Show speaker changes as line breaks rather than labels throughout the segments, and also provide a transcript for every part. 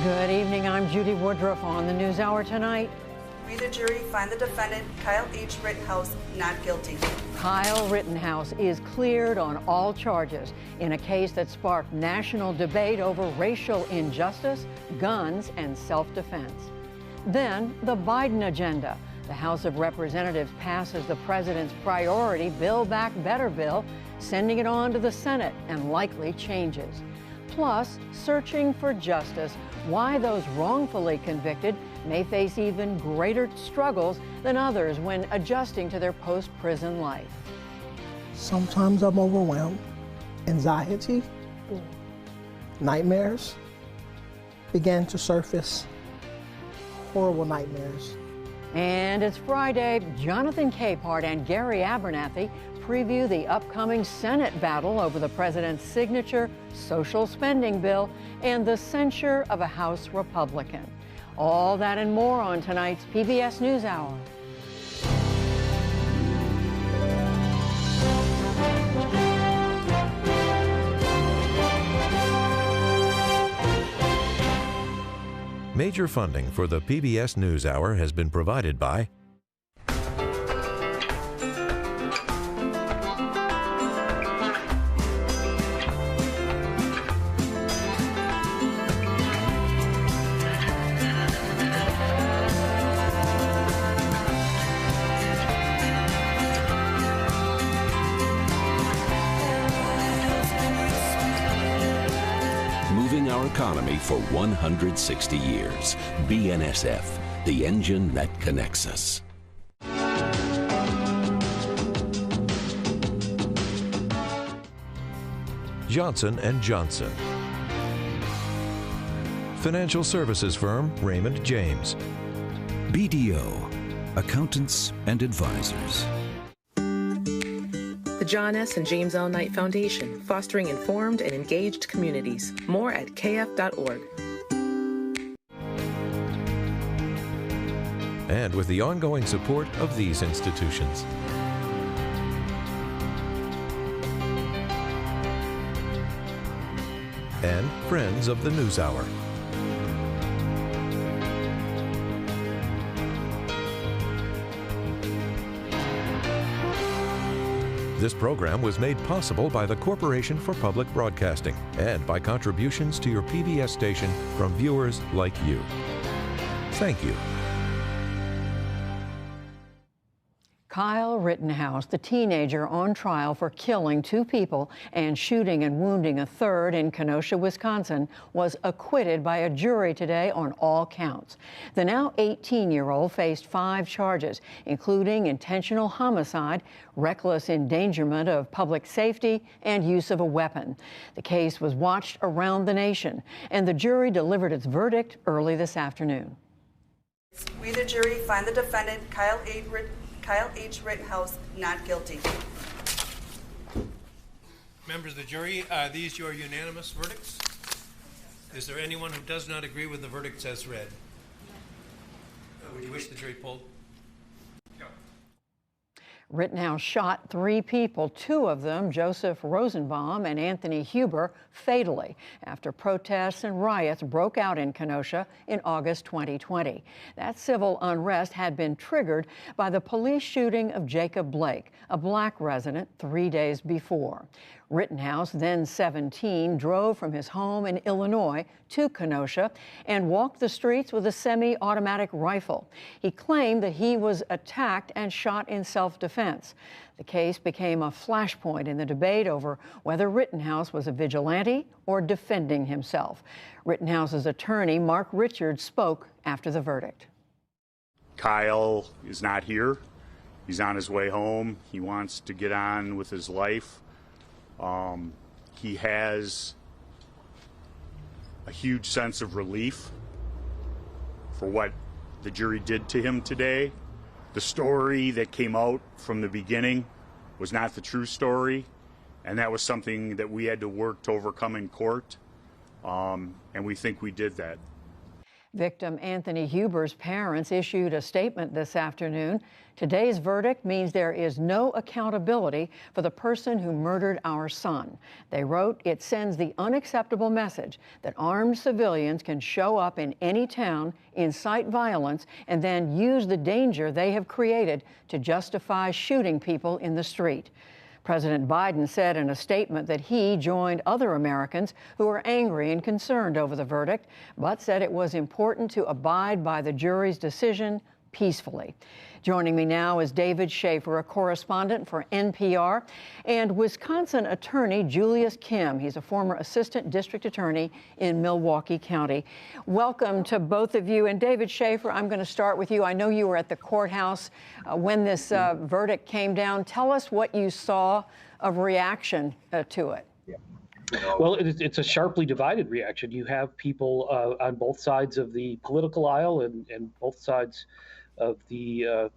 Good evening. I'm Judy Woodruff. On the NewsHour tonight.
We, the jury, find the defendant, Kyle H. Rittenhouse, not guilty.
Kyle Rittenhouse is cleared on all charges in a case that sparked national debate over racial injustice, guns, and self-defense. Then, the Biden agenda. The House of Representatives passes the president's priority Build Back Better bill, sending it on to the Senate and likely changes. Plus, searching for justice, why those wrongfully convicted may face even greater struggles than others when adjusting to their post-prison life.
Sometimes I'm overwhelmed. Anxiety, nightmares began to surface. Horrible nightmares.
And it's Friday. Jonathan Capehart and Gary Abernathy preview the upcoming Senate battle over the president's signature social spending bill and the censure of a House Republican. All that and more on tonight's PBS NewsHour.
Major funding for the PBS NewsHour has been provided by
our economy for 160 years. BNSF, the engine that connects us.
Johnson & Johnson. Financial services firm Raymond James.
BDO, accountants and advisors.
The John S. and James L. Knight Foundation, fostering informed and engaged communities. More at kf.org.
And with the ongoing support of these institutions. And friends of the NewsHour. This program was made possible by the Corporation for Public Broadcasting and by contributions to your PBS station from viewers like you. Thank you.
Kyle Rittenhouse, the teenager on trial for killing 2 people and shooting and wounding a third in Kenosha, Wisconsin, was acquitted by a jury today on all counts. The now 18-year-old faced 5 charges, including intentional homicide, reckless endangerment of public safety, and use of a weapon. The case was watched around the nation, and the jury delivered its verdict early this afternoon.
We, the jury, find the defendant, Kyle H. Rittenhouse, not guilty.
Members of the jury, are these your unanimous verdicts? Is there anyone who does not agree with the verdicts as read? Would you wish the jury polled?
Rittenhouse shot 3 people, 2 of them, Joseph Rosenbaum and Anthony Huber, fatally after protests and riots broke out in Kenosha in August 2020. That civil unrest had been triggered by the police shooting of Jacob Blake, a black resident, 3 days before. Rittenhouse, then 17, drove from his home in Illinois to Kenosha and walked the streets with a semi-automatic rifle. He claimed that he was attacked and shot in self-defense. The case became a flashpoint in the debate over whether Rittenhouse was a vigilante or defending himself. Rittenhouse's attorney, Mark Richards, spoke after the verdict.
Kyle is not here. He's on his way home. He wants to get on with his life. He has a huge sense of relief for what the jury did to him today. The story that came out from the beginning was not the true story, and that was something that we had to work to overcome in court, and we think we did that.
Victim Anthony Huber's parents issued a statement this afternoon. Today's verdict means there is no accountability for the person who murdered our son. They wrote, "It sends the unacceptable message that armed civilians can show up in any town, incite violence, and then use the danger they have created to justify shooting people in the street." President Biden said in a statement that he joined other Americans who were angry and concerned over the verdict, but said it was important to abide by the jury's decision peacefully. Joining me now is David Schaefer, a correspondent for NPR, and Wisconsin attorney Julius Kim. He's a former assistant district attorney in Milwaukee County. Welcome to both of you. And David Schaefer, I'm going to start with you. I know you were at the courthouse when this verdict came down. Tell us what you saw of reaction to it.
Well, it's a sharply divided reaction. You have people on both sides of the political aisle and both sides of the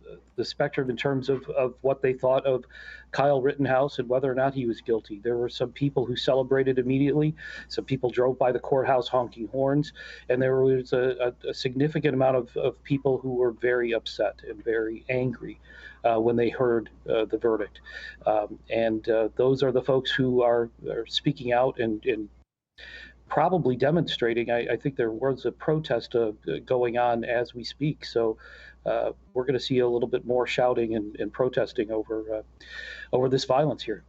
spectrum in terms of what they thought of Kyle Rittenhouse and whether or not he was guilty. There were some people who celebrated immediately. Some people drove by the courthouse honking horns, and there was a significant amount of people who were very upset and very angry when they heard the verdict. And those are the folks who are speaking out and probably demonstrating. I think there was a protest going on as we speak. So we're going to see a little bit more shouting and protesting over this violence here.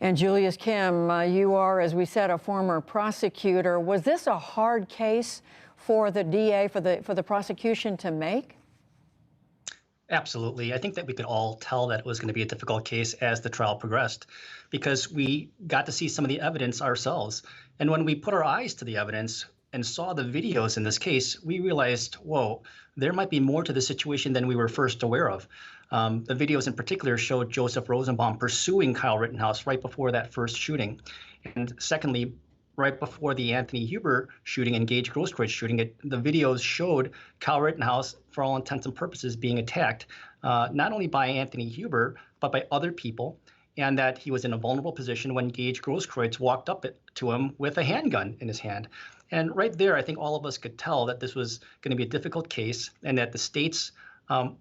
And Julius Kim, you are, as we said, a former prosecutor. Was this a hard case for the DA, for the prosecution to make?
Absolutely. I think that we could all tell that it was going to be a difficult case as the trial progressed, because we got to see some of the evidence ourselves. And when we put our eyes to the evidence and saw the videos in this case, we realized, whoa, there might be more to the situation than we were first aware of. The videos in particular showed Joseph Rosenbaum pursuing Kyle Rittenhouse right before that first shooting. And secondly, right before the Anthony Huber shooting and Gage Grosskreutz shooting, the videos showed Kyle Rittenhouse, for all intents and purposes, being attacked, not only by Anthony Huber, but by other people, and that he was in a vulnerable position when Gage Grosskreutz walked up to him with a handgun in his hand. And right there, I think all of us could tell that this was going to be a difficult case and that the state's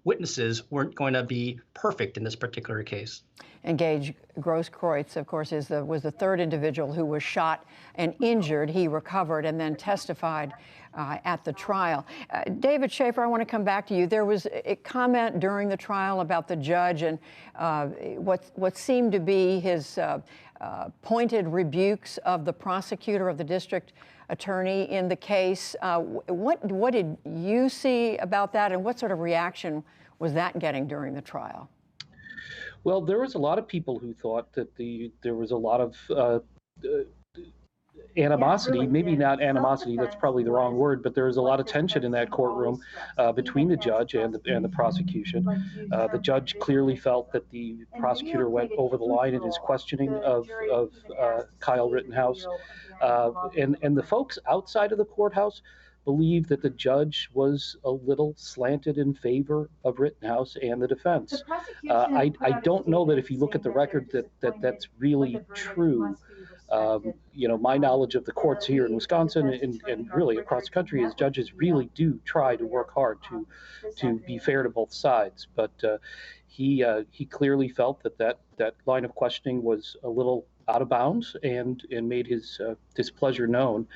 witnesses weren't going to be perfect in this particular case.
And Gage Grosskreutz, of course, was the third individual who was shot and injured. He recovered and then testified at the trial. David Schaefer, I want to come back to you. There was a comment during the trial about the judge and what seemed to be his pointed rebukes of the prosecutor, of the district attorney in the case. What did you see about that, and what sort of reaction was that getting during the trial?
Well, there was a lot of people who thought that there was a lot of animosity, maybe not animosity, that's probably the wrong word, but there was a lot of tension in that courtroom between the judge and the prosecution. The judge clearly felt that the prosecutor went over the line in his questioning of Kyle Rittenhouse. And the folks outside of the courthouse believed that the judge was a little slanted in favor of Rittenhouse and the defense. I don't know that if you look at the record that's really true. My knowledge of the courts here in Wisconsin and really across the country is judges really do try to work hard to be fair to both sides. But he clearly felt that line of questioning was a little out of bounds and made his displeasure known.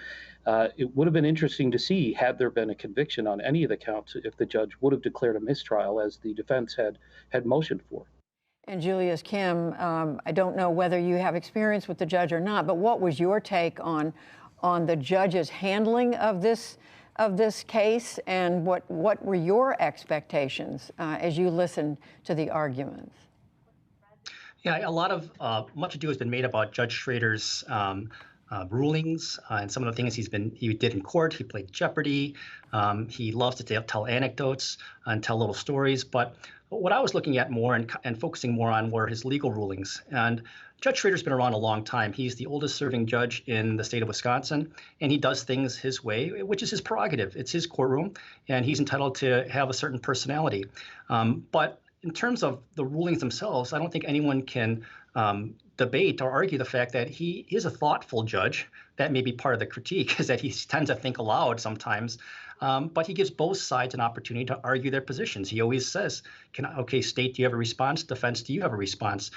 It would have been interesting to see, had there been a conviction on any of the counts, if the judge would have declared a mistrial as the defense had motioned for.
And Julius Kim, I don't know whether you have experience with the judge or not, but what was your take on the judge's handling of this case, and what were your expectations as you listened to the arguments?
Yeah, much ado has been made about Judge Schrader's rulings and some of the things he did in court. He played Jeopardy. He loves to tell anecdotes and tell little stories. But what I was looking at more and focusing more on were his legal rulings. And Judge Schrader's been around a long time. He's the oldest serving judge in the state of Wisconsin, and he does things his way, which is his prerogative. It's his courtroom, and he's entitled to have a certain personality. But in terms of the rulings themselves, I don't think anyone can debate or argue the fact that he is a thoughtful judge. That may be part of the critique, is that he tends to think aloud sometimes. But he gives both sides an opportunity to argue their positions. He always says, okay, state, do you have a response? Defense, do you have a response?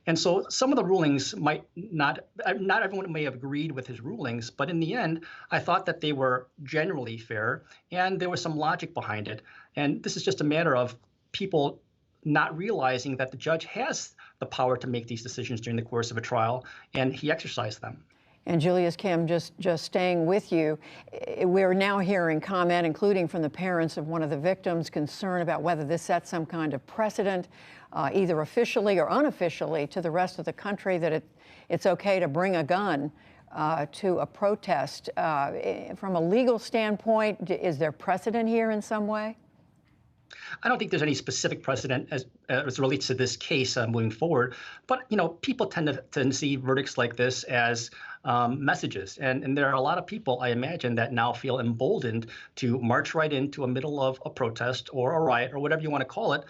And so some of the rulings might not everyone may have agreed with his rulings, but in the end, I thought that they were generally fair and there was some logic behind it. And this is just a matter of people not realizing that the judge has the power to make these decisions during the course of a trial, and he exercised them.
And Julius Kim, just staying with you, we're now hearing comment, including from the parents of one of the victims, concern about whether this sets some kind of precedent, either officially or unofficially, to the rest of the country, that it's okay to bring a gun to a protest. From a legal standpoint, is there precedent here in some way?
I don't think there's any specific precedent as it relates to this case moving forward. But, people tend to see verdicts like this as messages. And there are a lot of people, I imagine, that now feel emboldened to march right into a middle of a protest or a riot or whatever you want to call it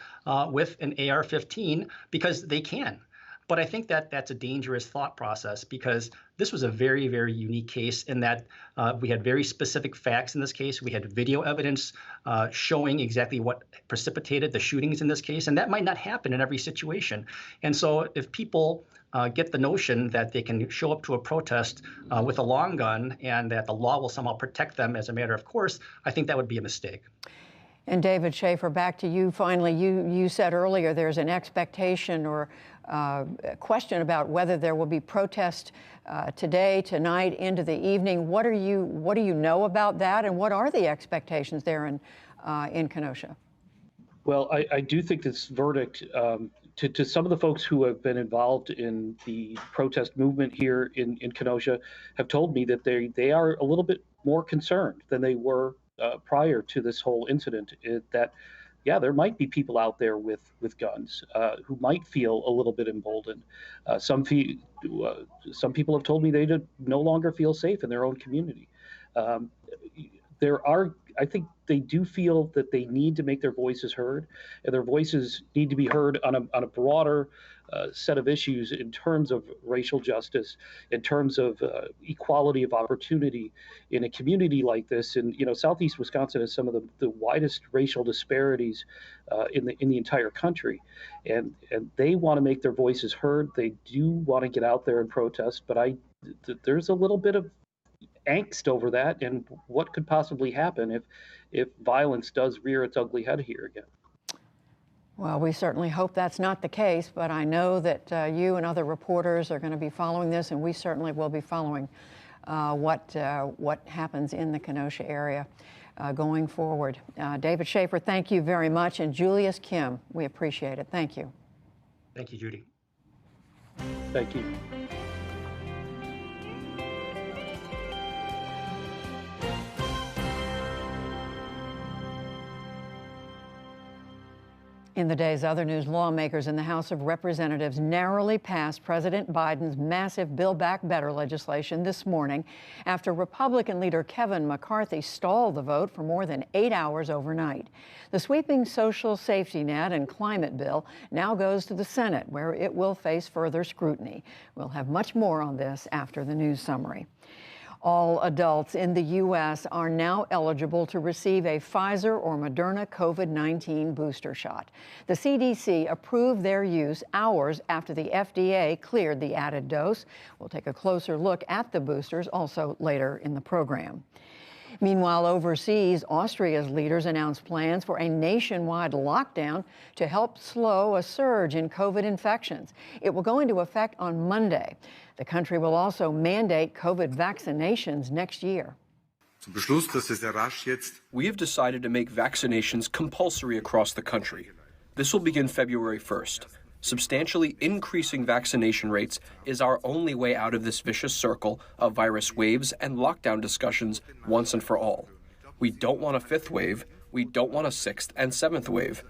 with an AR-15 because they can. But I think that that's a dangerous thought process because this was a very, very unique case in that we had very specific facts in this case. We had video evidence showing exactly what precipitated the shootings in this case, and that might not happen in every situation. And so if people get the notion that they can show up to a protest with a long gun and that the law will somehow protect them as a matter of course, I think that would be a mistake.
And David Schaefer, back to you finally. You said earlier there's an expectation or a question about whether there will be protest today, tonight, into the evening. What do you know about that, and what are the expectations there in Kenosha?
Well, I do think this verdict, to some of the folks who have been involved in the protest movement here in Kenosha, have told me that they are a little bit more concerned than they were prior to this whole incident. There might be people out there with guns who might feel a little bit emboldened. Some people have told me they no longer feel safe in their own community. I think they do feel that they need to make their voices heard, and their voices need to be heard on a broader set of issues in terms of racial justice, in terms of equality of opportunity in a community like this. And Southeast Wisconsin has some of the widest racial disparities in the entire country, and they want to make their voices heard. They do want to get out there and protest, but there's a little bit of angst over that and what could possibly happen if violence does rear its ugly head here again.
Well, we certainly hope that's not the case, but I know that you and other reporters are going to be following this, and we certainly will be following what happens in the Kenosha area going forward. David Schaefer, thank you very much, and Julius Kim, we appreciate it. Thank you.
Thank you, Judy.
Thank you.
In the day's other news, lawmakers in the House of Representatives narrowly passed President Biden's massive Build Back Better legislation this morning after Republican leader Kevin McCarthy stalled the vote for more than 8 hours overnight. The sweeping social safety net and climate bill now goes to the Senate, where it will face further scrutiny. We'll have much more on this after the news summary. All adults in the U.S. are now eligible to receive a Pfizer or Moderna COVID-19 booster shot. The CDC approved their use hours after the FDA cleared the added dose. We'll take a closer look at the boosters also later in the program. Meanwhile, overseas, Austria's leaders announced plans for a nationwide lockdown to help slow a surge in COVID infections. It will go into effect on Monday. The country will also mandate COVID vaccinations next year.
We have decided to make vaccinations compulsory across the country. This will begin February 1st. Substantially increasing vaccination rates is our only way out of this vicious circle of virus waves and lockdown discussions once and for all. We don't want a fifth wave. We don't want a sixth and seventh wave.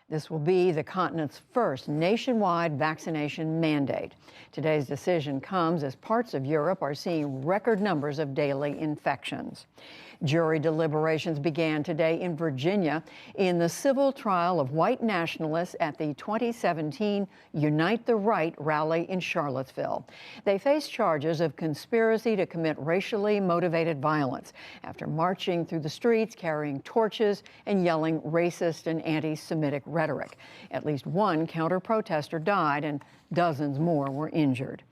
This will be the continent's first nationwide vaccination mandate. Today's decision comes as parts of Europe are seeing record numbers of daily infections. Jury deliberations began today in Virginia in the civil trial of white nationalists at the 2017 Unite the Right rally in Charlottesville. They face charges of conspiracy to commit racially motivated violence after marching through the streets carrying torches and yelling racist and anti-Semitic rhetoric. At least one counter-protester died and dozens more were injured.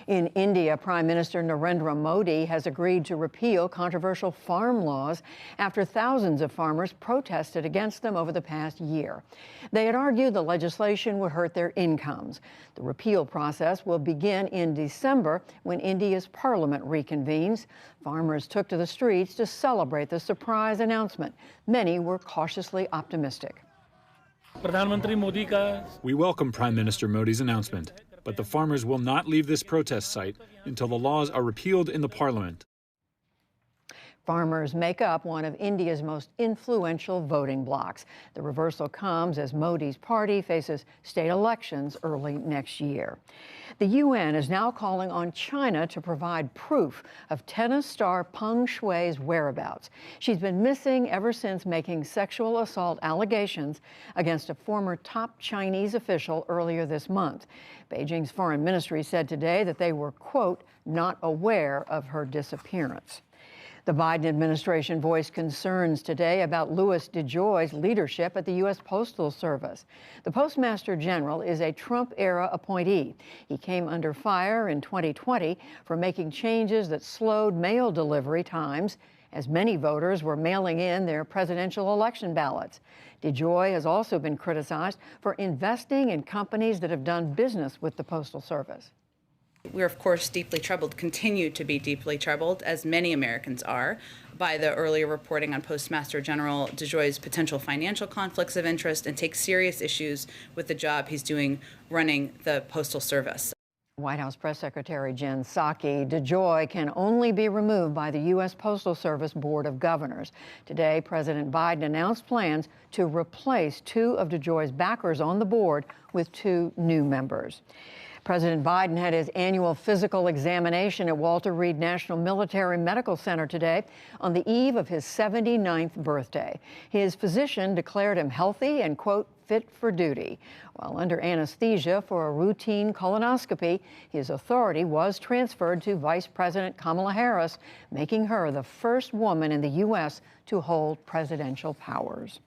In India, Prime Minister Narendra Modi has agreed to repeal controversial farm laws after thousands of farmers protested against them over the past year. They had argued the legislation would hurt their incomes. The repeal process will begin in December when India's parliament reconvenes. Farmers took to the streets to celebrate the surprise announcement. Many were cautiously optimistic.
We welcome Prime Minister Modi's announcement, but the farmers will not leave this protest site until the laws are repealed in the parliament.
Farmers make up one of India's most influential voting blocs. The reversal comes as Modi's party faces state elections early next year. The UN is now calling on China to provide proof of tennis star Peng Shuai's whereabouts. She's been missing ever since making sexual assault allegations against a former top Chinese official earlier this month. Beijing's foreign ministry said today that they were, quote, not aware of her disappearance. The Biden administration voiced concerns today about Louis DeJoy's leadership at the U.S. Postal Service. The Postmaster General is a Trump-era appointee. He came under fire in 2020 for making changes that slowed mail delivery times, as many voters were mailing in their presidential election ballots. DeJoy has also been criticized for investing in companies that have done business with the Postal Service.
We're, of course, deeply troubled, continue to be deeply troubled, as many Americans are, by the earlier reporting on Postmaster General DeJoy's potential financial conflicts of interest, and take serious issues with the job he's doing running the Postal Service.
White House Press Secretary Jen Psaki, DeJoy can only be removed by the U.S. Postal Service Board of Governors. Today, President Biden announced plans to replace two of DeJoy's backers on the board with two new members. President Biden had his annual physical examination at Walter Reed National Military Medical Center today on the eve of his 79th birthday. His physician declared him healthy and, quote, fit for duty. While under anesthesia for a routine colonoscopy, his authority was transferred to Vice President Kamala Harris, making her the first woman in the U.S. to hold presidential powers.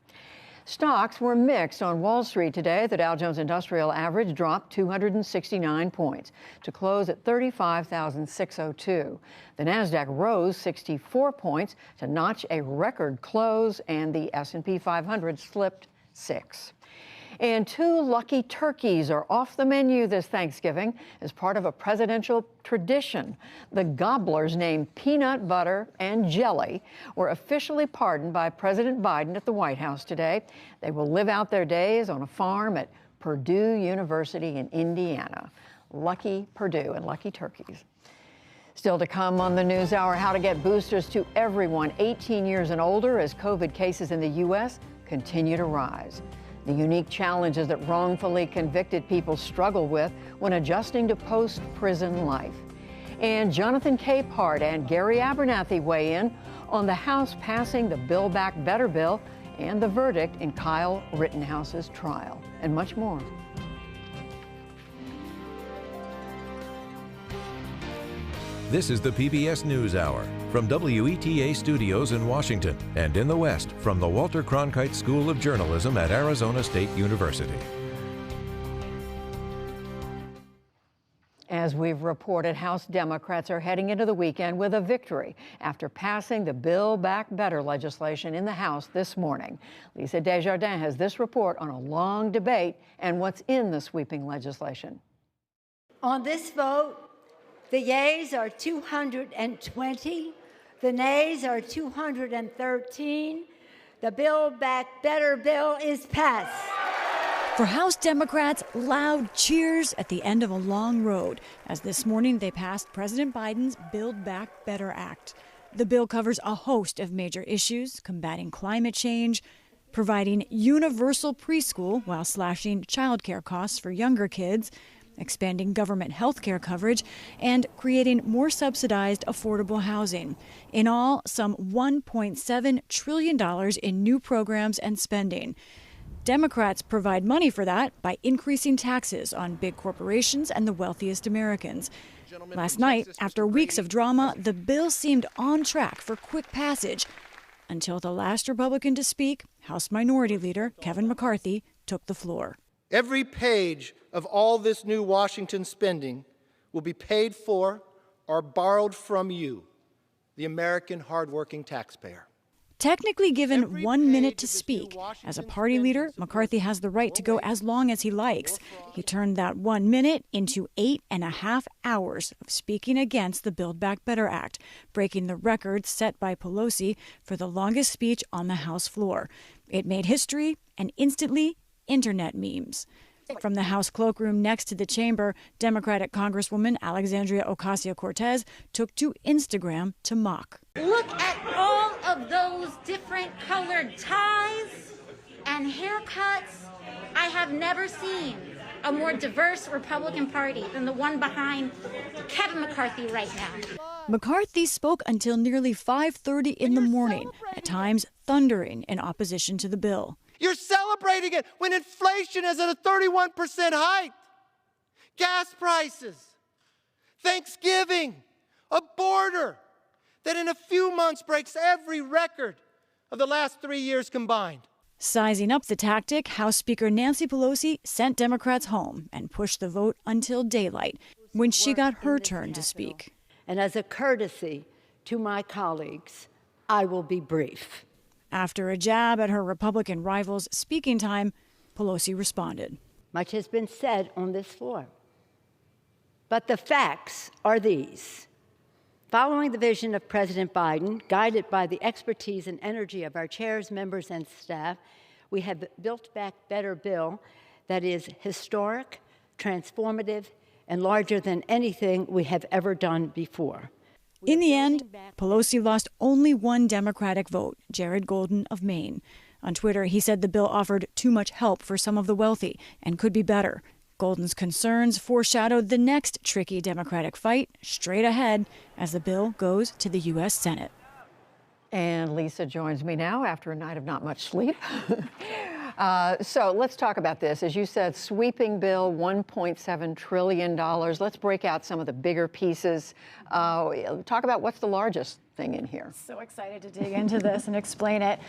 Stocks were mixed on Wall Street today. The Dow Jones Industrial Average dropped 269 points to close at 35,602. The Nasdaq rose 64 points to notch a record close, and the S&P 500 slipped 6. And two lucky turkeys are off the menu this Thanksgiving as part of a presidential tradition. The gobblers, named Peanut Butter and Jelly, were officially pardoned by President Biden at the White House today. They will live out their days on a farm at Purdue University in Indiana. Lucky Purdue and lucky turkeys. Still to come on the NewsHour, how to get boosters to everyone 18 years and older as COVID cases in the U.S. continue to rise. The unique challenges that wrongfully convicted people struggle with when adjusting to post-prison life. And Jonathan Capehart and Gary Abernathy weigh in on the House passing the Build Back Better bill and the verdict in Kyle Rittenhouse's trial, and much more.
This is the PBS NewsHour from WETA Studios in Washington and in the West from the Walter Cronkite School of Journalism at Arizona State University.
As we've reported, House Democrats are heading into the weekend with a victory after passing the Build Back Better legislation in the House this morning. Lisa Desjardins has this report on a long debate and what's in the sweeping legislation.
On this vote, the yeas are 220, the nays are 213. The Build Back Better bill is passed.
For House Democrats, loud cheers at the end of a long road, as this morning they passed President Biden's Build Back Better Act. The bill covers a host of major issues, combating climate change, providing universal preschool while slashing childcare costs for younger kids, expanding government health care coverage, and creating more subsidized affordable housing. In all, some $1.7 trillion in new programs and spending. Democrats provide money for that by increasing taxes on big corporations and the wealthiest Americans. Last night, after weeks of drama, the bill seemed on track for quick passage until the last Republican to speak, House Minority Leader Kevin McCarthy, took the floor.
Every page of all this new Washington spending will be paid for or borrowed from you, the American hardworking taxpayer.
Technically given 1 minute to speak, as a party leader, McCarthy has the right to go as long as he likes. He turned that 1 minute into 8.5 hours of speaking against the Build Back Better Act, breaking the record set by Pelosi for the longest speech on the House floor. It made history and instantly internet memes. From the House cloakroom next to the chamber, Democratic Congresswoman Alexandria Ocasio-Cortez took to Instagram to mock.
Look at all of those different colored ties and haircuts. I have never seen a more diverse Republican Party than the one behind Kevin McCarthy right now.
McCarthy spoke until nearly 5:30 in the morning, at times thundering in opposition to the bill.
You're celebrating it when inflation is at a 31% height. Gas prices, Thanksgiving, a border that in a few months breaks every record of the last 3 years combined.
Sizing up the tactic, House Speaker Nancy Pelosi sent Democrats home and pushed the vote until daylight, when she got her turn to speak.
And as a courtesy to my colleagues, I will be brief.
After a jab at her Republican rival's speaking time, Pelosi responded.
Much has been said on this floor, but the facts are these. Following the vision of President Biden, guided by the expertise and energy of our chairs, members, and staff, we have Built Back Better bill that is historic, transformative, and larger than anything we have ever done before.
In the end, Pelosi lost only one Democratic vote, Jared Golden of Maine. On Twitter, he said the bill offered too much help for some of the wealthy and could be better. Golden's concerns foreshadowed the next tricky Democratic fight straight ahead as the bill goes to the U.S. Senate.
And Lisa joins me now after a night of not much sleep. So let's talk about this. As you said, sweeping bill, $1.7 trillion. Let's break out some of the bigger pieces. Talk about what's the largest thing in here.
So excited to dig into this and explain it.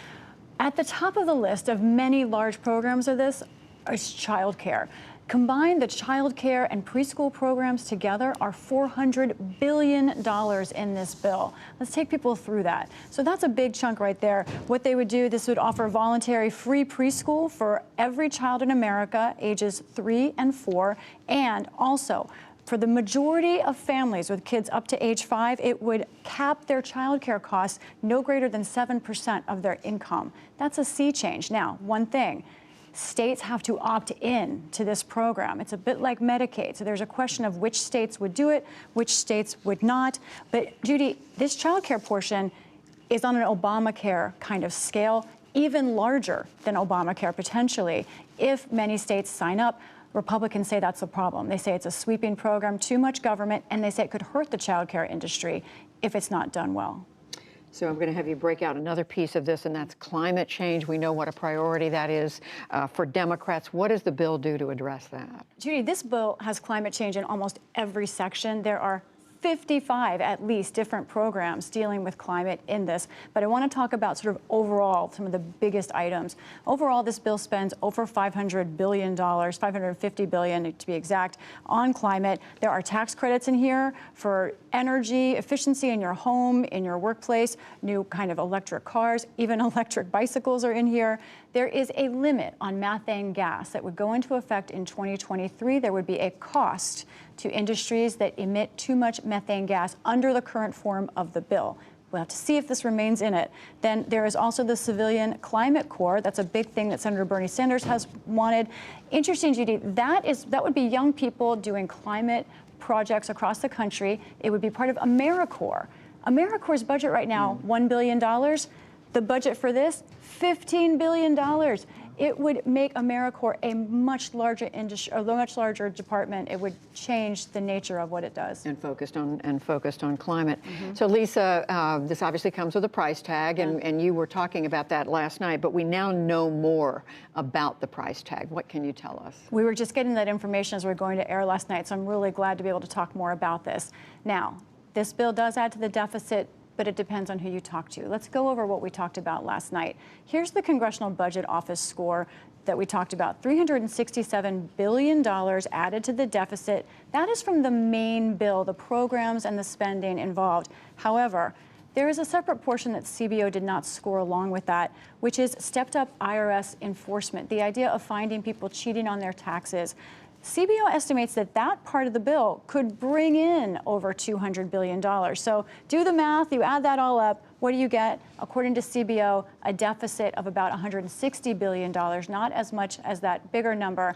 At the top of the list of many large programs of this is child care. Combined, the child care and preschool programs together are $400 billion in this bill. Let's take people through that. So that's a big chunk right there. What they would do, this would offer voluntary free preschool for every child in America, ages 3 and 4, and also for the majority of families with kids up to age 5, it would cap their child care costs no greater than 7% of their income. That's a sea change. Now, one thing. States have to opt in to this program. It's a bit like Medicaid. So there's a question of which states would do it, which states would not. But Judy, this child care portion is on an Obamacare kind of scale, even larger than Obamacare potentially. If many states sign up, Republicans say that's the problem. They say it's a sweeping program, too much government, and they say it could hurt the child care industry if it's not done well.
So I'm going to have you break out another piece of this, and that's climate change. We know what a priority that is for Democrats. What does the bill do to address that?
Judy, this bill has climate change in almost every section. There are 55 at least different programs dealing with climate in this. But I want to talk about sort of overall some of the biggest items. Overall, this bill spends over $500 billion, $550 billion to be exact, on climate. There are tax credits in here for energy efficiency in your home, in your workplace, new kind of electric cars, even electric bicycles are in here. There is a limit on methane gas that would go into effect in 2023. There would be a cost to industries that emit too much methane gas under the current form of the bill. We'll have to see if this remains in it. Then there is also the Civilian Climate Corps. That's a big thing that Senator Bernie Sanders has wanted. Interesting, Judy, that would be young people doing climate projects across the country. It would be part of AmeriCorps. AmeriCorps' budget right now, $1 billion. The budget for this, $15 billion. it would make AmeriCorps a much larger industry, a much larger department. It would change the nature of what it does.
And focused on climate. So Lisa, this obviously comes with a price tag, and you were talking about that last night, but we now know more about the price tag. What can you tell us?
We were just getting that information as we were going to air last night, so I'm really glad to be able to talk more about this. Now, this bill does add to the deficit, but it depends on who you talk to. Let's go over what we talked about last night. Here's the Congressional Budget Office score that we talked about. $367 billion added to the deficit. That is from the main bill, the programs and the spending involved. However, there is a separate portion that CBO did not score along with that, which is stepped up IRS enforcement, the idea of finding people cheating on their taxes. CBO estimates that that part of the bill could bring in over $200 billion. So do the math, you add that all up, what do you get? According to CBO, a deficit of about $160 billion, not as much as that bigger number.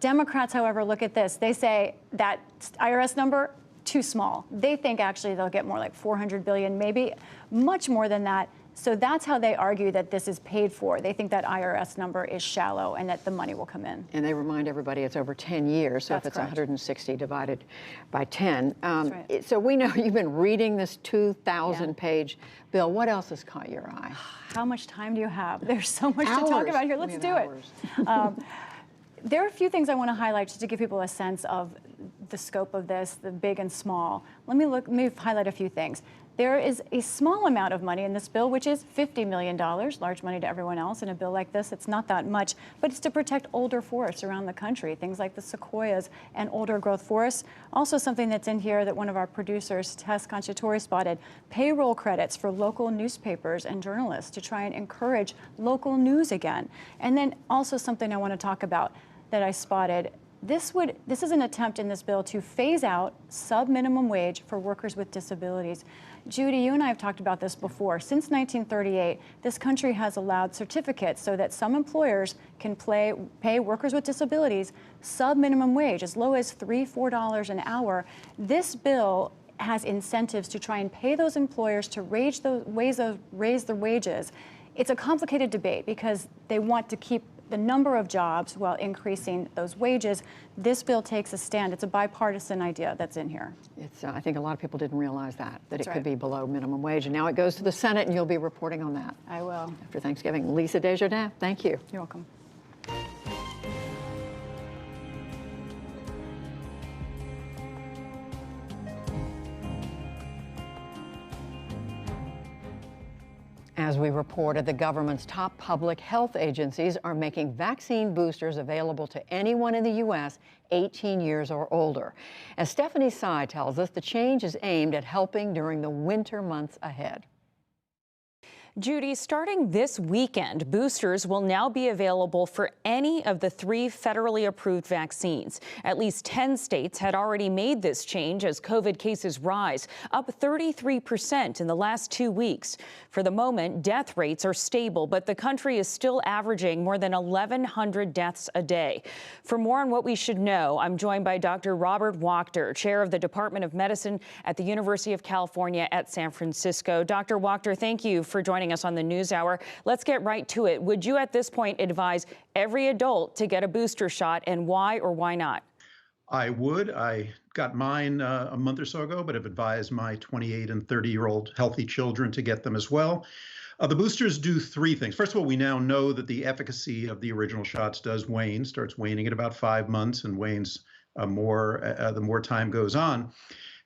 Democrats, however, look at this. They say that IRS number, too small. They think actually they'll get more like $400 billion, maybe much more than that. So that's how they argue that this is paid for. They think that IRS number is shallow and that the money will come in.
And they remind everybody it's over 10 years, so
That's
if it's
correct.
160 divided by 10.
Right.
So we know you've been reading this 2,000-page bill. What else has caught your eye?
How much time do you have? There's so much to talk
Hours.
about here.
We
Let's
have
do
hours.
it. There are a few things I want to highlight just to give people a sense of the scope of this, the big and small. Let me highlight a few things. There is a small amount of money in this bill, which is $50 million, large money to everyone else. In a bill like this, it's not that much, but it's to protect older forests around the country, things like the sequoias and older growth forests. Also something that's in here that one of our producers, Tess Conciatori, spotted, payroll credits for local newspapers and journalists to try and encourage local news again. And then also something I want to talk about that I spotted. This is an attempt in this bill to phase out sub-minimum wage for workers with disabilities. Judy, you and I have talked about this before. Since 1938, this country has allowed certificates so that some employers can pay workers with disabilities sub-minimum wage, as low as $3–4 an hour. This bill has incentives to try and pay those employers to raise the wages. It's a complicated debate because they want to keep the number of jobs while increasing those wages. This bill takes a stand. It's a bipartisan idea that's in here.
It's, I think a lot of people didn't realize that
That's
it
right.
could be below minimum wage. And now it goes to the Senate, and you'll be reporting on that.
I will.
After Thanksgiving. Lisa Desjardins, thank you.
You're welcome.
As we reported, the government's top public health agencies are making vaccine boosters available to anyone in the U.S. 18 years or older. As Stephanie Sy tells us, the change is aimed at helping during the winter months ahead.
Judy, starting this weekend, boosters will now be available for any of the 3 federally approved vaccines. At least 10 states had already made this change as COVID cases rise, up 33% in the last 2 weeks. For the moment, death rates are stable, but the country is still averaging more than 1,100 deaths a day. For more on what we should know, I'm joined by Dr. Robert Wachter, chair of the Department of Medicine at the University of California at San Francisco. Dr. Wachter, thank you for joining us on the NewsHour. Let's get right to it. Would you at this point advise every adult to get a booster shot, and why or why not?
I would. I got mine a month or so ago, but have advised my 28 and 30-year-old healthy children to get them as well. The boosters do 3 things. First of all, we now know that the efficacy of the original shots does wane, starts waning at about 5 months and wanes more the more time goes on.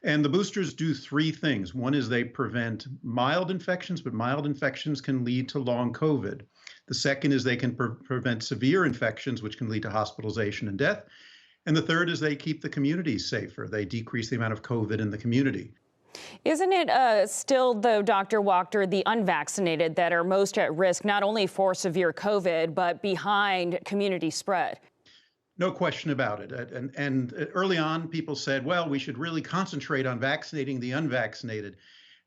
And the boosters do 3 things. One is they prevent mild infections, but mild infections can lead to long COVID. The second is they can prevent severe infections, which can lead to hospitalization and death. And the third is they keep the community safer. They decrease the amount of COVID in the community.
Isn't it still, though, Dr. Wachter, the unvaccinated that are most at risk, not only for severe COVID, but behind community spread?
No question about it. And early on, people said, well, we should really concentrate on vaccinating the unvaccinated.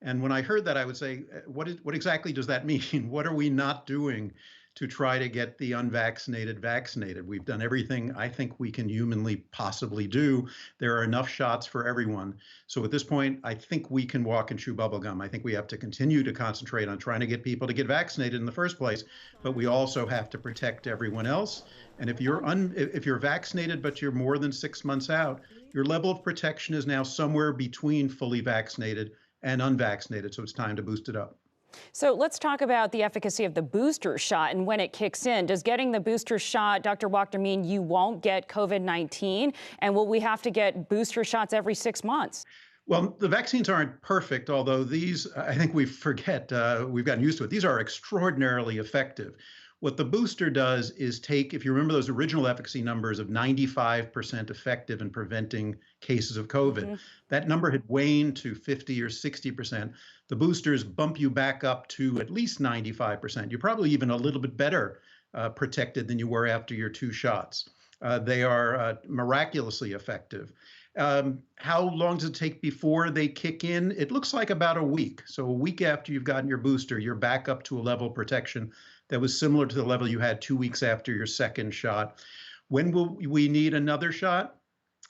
And when I heard that, I would say, what exactly does that mean? What are we not doing to try to get the unvaccinated vaccinated. We've done everything I think we can humanly possibly do. There are enough shots for everyone. So at this point, I think we can walk and chew bubblegum. I think we have to continue to concentrate on trying to get people to get vaccinated in the first place, but we also have to protect everyone else. And if you're vaccinated, but you're more than 6 months out, your level of protection is now somewhere between fully vaccinated and unvaccinated. So it's time to boost it up.
So let's talk about the efficacy of the booster shot and when it kicks in. Does getting the booster shot, Dr. Wachter, mean you won't get COVID-19? And will we have to get booster shots every 6 months?
Well, the vaccines aren't perfect, although these, I think we've gotten used to it. These are extraordinarily effective. What the booster does is take, if you remember those original efficacy numbers of 95% effective in preventing cases of COVID, that number had waned to 50 or 60%. The boosters bump you back up to at least 95%. You're probably even a little bit better protected than you were after your 2 shots. They are miraculously effective. How long does it take before they kick in? It looks like about a week. So a week after you've gotten your booster, you're back up to a level of protection that was similar to the level you had 2 weeks after your second shot. When will we need another shot?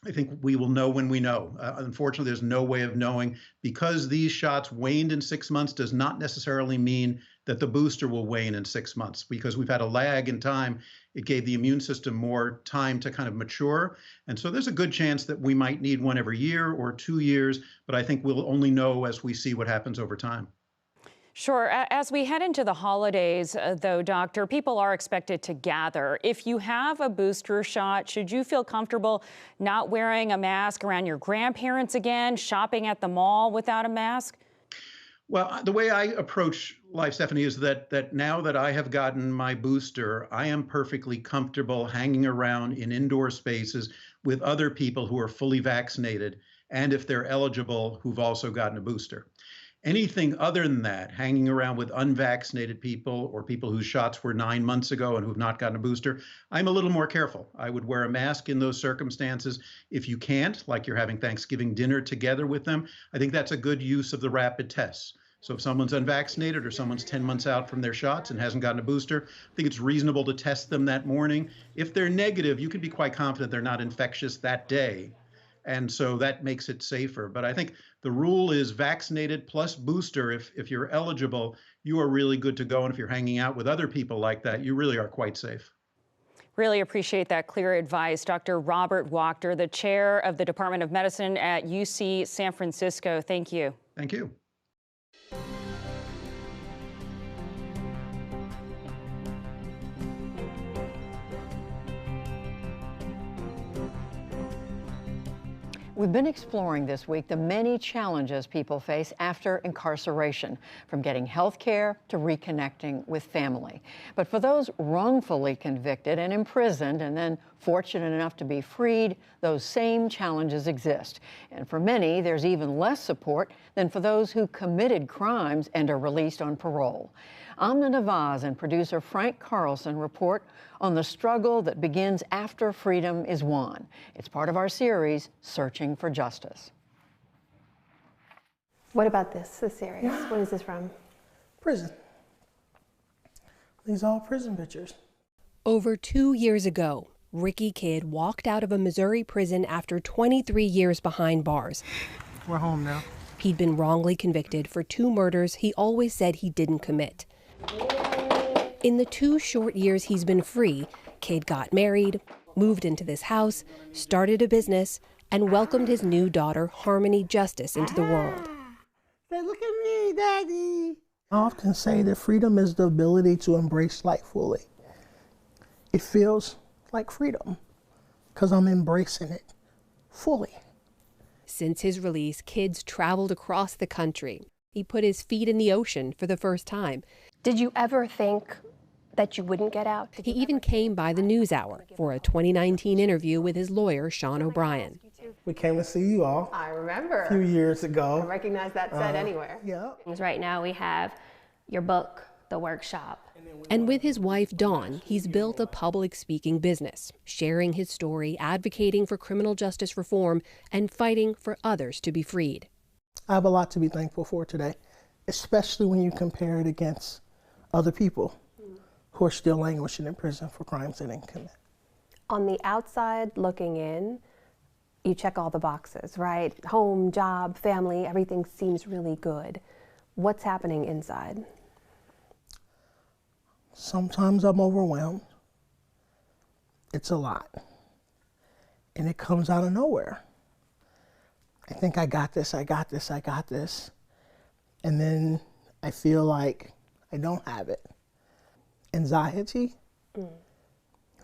I think we will know when we know. Unfortunately, there's no way of knowing. Because these shots waned in 6 months does not necessarily mean that the booster will wane in 6 months. Because we've had a lag in time, it gave the immune system more time to kind of mature. And so there's a good chance that we might need one every year or 2 years, but I think we'll only know as we see what happens over time.
Sure. As we head into the holidays, though, Doctor, people are expected to gather. If you have a booster shot, should you feel comfortable not wearing a mask around your grandparents again, shopping at the mall without a mask?
Well, the way I approach life, Stephanie, is that now that I have gotten my booster, I am perfectly comfortable hanging around in indoor spaces with other people who are fully vaccinated, and if they're eligible, who've also gotten a booster. Anything other than that, hanging around with unvaccinated people or people whose shots were 9 months ago and who've not gotten a booster, I'm a little more careful. I would wear a mask in those circumstances. If you can't, like you're having Thanksgiving dinner together with them, I think that's a good use of the rapid tests. So if someone's unvaccinated or someone's 10 months out from their shots and hasn't gotten a booster, I think it's reasonable to test them that morning. If they're negative, you can be quite confident they're not infectious that day. And so that makes it safer. But I think the rule is vaccinated plus booster. If you're eligible, you are really good to go. And if you're hanging out with other people like that, you really are quite safe.
Really appreciate that clear advice. Dr. Robert Wachter, the chair of the Department of Medicine at UC San Francisco. Thank you.
Thank you.
We've been exploring this week the many challenges people face after incarceration, from getting health care to reconnecting with family. But for those wrongfully convicted and imprisoned and then fortunate enough to be freed, those same challenges exist. And for many, there's even less support than for those who committed crimes and are released on parole. Amna Nawaz and producer Frank Carlson report on the struggle that begins after freedom is won. It's part of our series, Searching for Justice.
What about this series? What is this from?
Prison. These are all prison pictures.
Over 2 years ago, Ricky Kidd walked out of a Missouri prison after 23 years behind bars.
We're home now.
He'd been wrongly convicted for 2 murders he always said he didn't commit. In the 2 short years he's been free, Kidd got married, moved into this house, started a business, and welcomed his new daughter, Harmony Justice, into the world.
Say, look at me, Daddy. I often say that freedom is the ability to embrace life fully. It feels like freedom because I'm embracing it fully.
Since his release, Kidd's traveled across the country. He put his feet in the ocean for the first time.
Did you ever think that you wouldn't get out?
He even came by the NewsHour for a 2019 interview with his lawyer, Sean O'Brien.
We came to see you all.
I remember.
A few years ago.
I recognize that set anywhere.
Yeah.
Right now we have your book, The Workshop.
And with his wife, Dawn, he's built a public speaking business, sharing his story, advocating for criminal justice reform, and fighting for others to be freed.
I have a lot to be thankful for today, especially when you compare it against other people who are still languishing in prison for crimes they didn't commit.
On the outside looking in, you check all the boxes, right? Home, job, family, everything seems really good. What's happening inside?
Sometimes I'm overwhelmed. It's a lot. And it comes out of nowhere. I think I got this. And then I feel like I don't have it. Anxiety,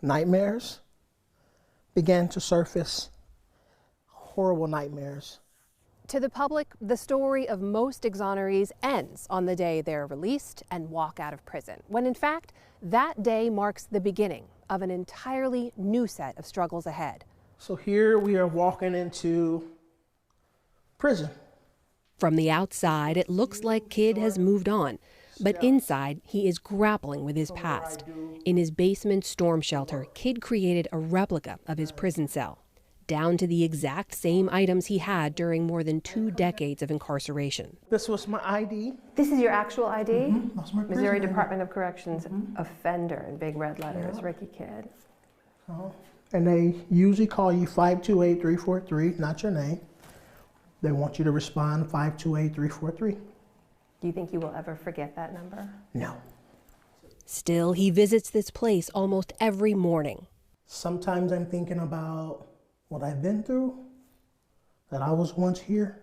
nightmares began to surface, horrible nightmares.
To the public, the story of most exonerees ends on the day they're released and walk out of prison, when in fact, that day marks the beginning of an entirely new set of struggles ahead.
So here we are walking into prison.
From the outside, it looks like Kidd has moved on, but inside, he is grappling with his past. In his basement storm shelter, Kidd created a replica of his prison cell, down to the exact same items he had during more than 2 decades of incarceration.
This was my ID.
This is your actual ID?
Mm-hmm. That's my
Missouri
prison
Department of Corrections offender in big red letters, Ricky Kidd.
And they usually call you 528-343, not your name. They want you to respond 528-343.
Do you think you will ever forget that number?
No.
Still, he visits this place almost every morning.
Sometimes I'm thinking about what I've been through, that I was once here.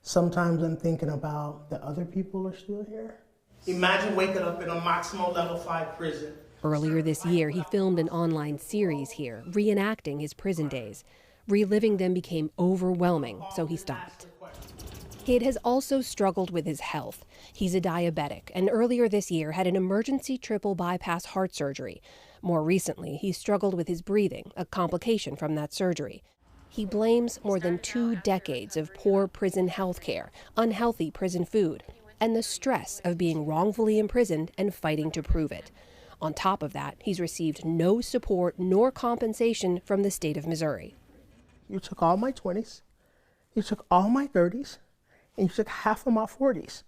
Sometimes I'm thinking about that other people are still here. Imagine waking up in a Maximo Level 5 prison.
Earlier this year, he filmed an online series here, reenacting his prison days. Reliving them became overwhelming, so he stopped. Kidd has also struggled with his health. He's a diabetic, and earlier this year had an emergency triple bypass heart surgery. More recently, he struggled with his breathing, a complication from that surgery. He blames more than 2 decades of poor prison health care, unhealthy prison food, and the stress of being wrongfully imprisoned and fighting to prove it. On top of that, he's received no support nor compensation from the state of Missouri.
You took all my 20s, you took all my 30s, and you took half of my 40s.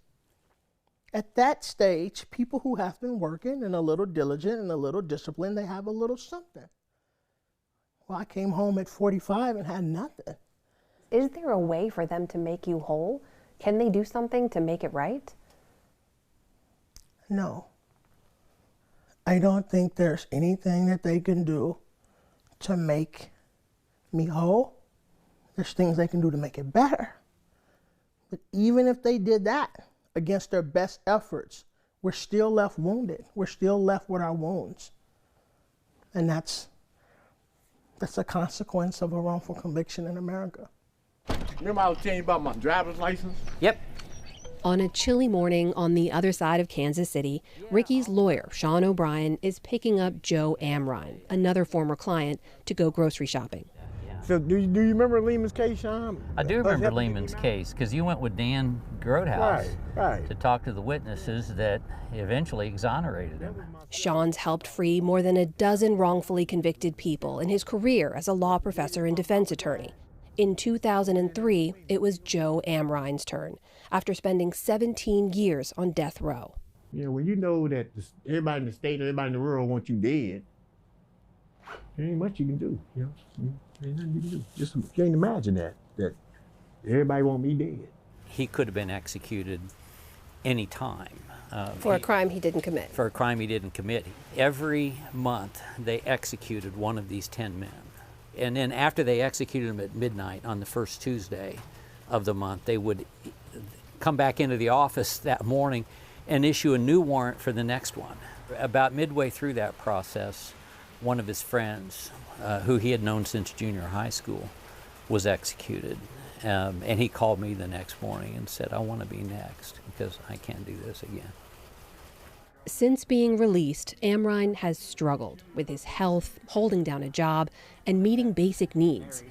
At that stage, people who have been working and a little diligent and a little disciplined, they have a little something. Well, I came home at 45 and had nothing.
Is there a way for them to make you whole? Can they do something to make it right?
No. I don't think there's anything that they can do to make me whole. There's things they can do to make it better. But even if they did that, against their best efforts, we're still left wounded. We're still left with our wounds. And that's a consequence of a wrongful conviction in America.
Remember I was telling you about my driver's license?
Yep. On a chilly morning on the other side of Kansas City, Ricky's lawyer, Sean O'Brien, is picking up Joe Amrine, another former client, to go grocery shopping.
So do you remember Lehman's case, Sean?
I do remember Lehman's case because you went with Dan Grothaus
right.
to talk to the witnesses that eventually exonerated him.
Sean's helped free more than a dozen wrongfully convicted people in his career as a law professor and defense attorney. In 2003, it was Joe Amrine's turn, after spending 17 years on death row.
You know, when you know that everybody in the state, everybody in the world wants you dead, there ain't much you can do, you know? There ain't nothing you can do. Just you can't imagine that everybody want me dead.
He could have been executed any time.
For a crime he didn't commit.
For a crime he didn't commit. Every month they executed one of these 10 men. And then after they executed him at midnight on the first Tuesday of the month, they would come back into the office that morning and issue a new warrant for the next one. About midway through that process, one of his friends, who he had known since junior high school, was executed. And he called me the next morning and said, I want to be next because I can't do this again.
Since being released, Amrine has struggled with his health, holding down a job, and meeting basic needs.